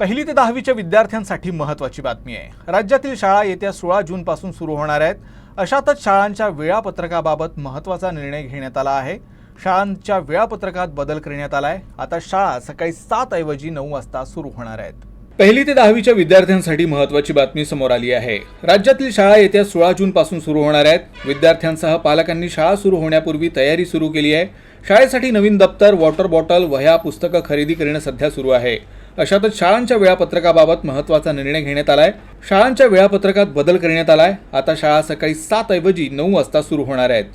पहिली ते 10वीच्या विद्यार्थ्यांसाठी महत्त्वाची बातमी आहे। राज्यातील शाळा येत्या 16 जून पासून सुरू होणार आहेत। अशातच शाळांच्या वेळापत्रकाबाबत महत्त्वाचा निर्णय घेण्यात आला आहे। शाळांच्या वेळापत्रकात बदल करण्यात आलाय। आता शाळा सकाळी 7 ऐवजी 9 वाजता सुरू होणार आहेत। पहिली ते 10वीच्या विद्यार्थ्यांसाठी महत्त्वाची बातमी समोर आली आहे। राज्यातील शाळा येत्या 16 जून पासून सुरू होणार आहेत। विद्यार्थ्यांसह पालकांनी शाळा सुरू होण्यापूर्वी तयारी सुरू केली आहे। शाळेसाठी नवीन दप्तर, वॉटर बॉटल, वह्या, पुस्तकं खरेदी करणे सध्या सुरू आहे। अशातच शाळांच्या वेळापत्रकाबाबत महत्त्वाचा निर्णय घेण्यात आलाय। शाळांच्या वेळापत्रकात बदल करण्यात आलाय। आता शाळा सकाळी 7 ऐवजी 9 वाजता सुरू होणार आहेत।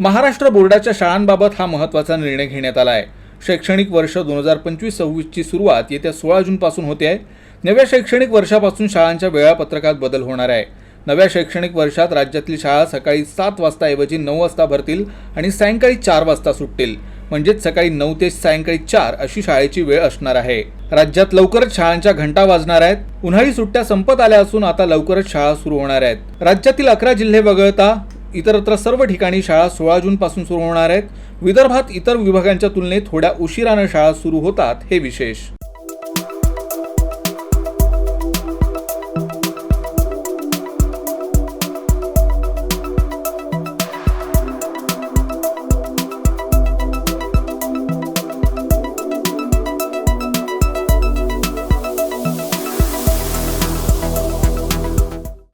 महाराष्ट्र बोर्डाच्या शाळांबाबत हा महत्त्वाचा निर्णय घेण्यात आलाय। शैक्षणिक वर्ष 2025-26 ची सुरुवात येत्या 16 जून पासून होते आहे। नव्या शैक्षणिक वर्षापासून शाळांच्या वेळापत्रकात बदल होणार आहे। नव्या शैक्षणिक वर्षात राज्यातील शाळा सकाळी 7 वाजता ऐवजी 9 वाजता भरतील आणि सायंकाळी 4 वाजता सुटतील। म्हणजेच सकाळी 9 ते सायंकाळी 4 अशी शाळेची वेळ असणार आहे। राज्यात लवकरच शाळांच्या घंटा वाजणार आहेत। उन्हाळी सुट्ट्या संपत आल्या असून आता लवकरच शाळा सुरू होणार आहेत। राज्यातील 11 जिल्हे वगळता इतरत्र सर्व ठिकाणी शाळा 16 जून पासून सुरू होणार आहेत। विदर्भात इतर विभागांच्या तुलनेत थोड्या उशिराने शाळा सुरू होतात हे विशेष।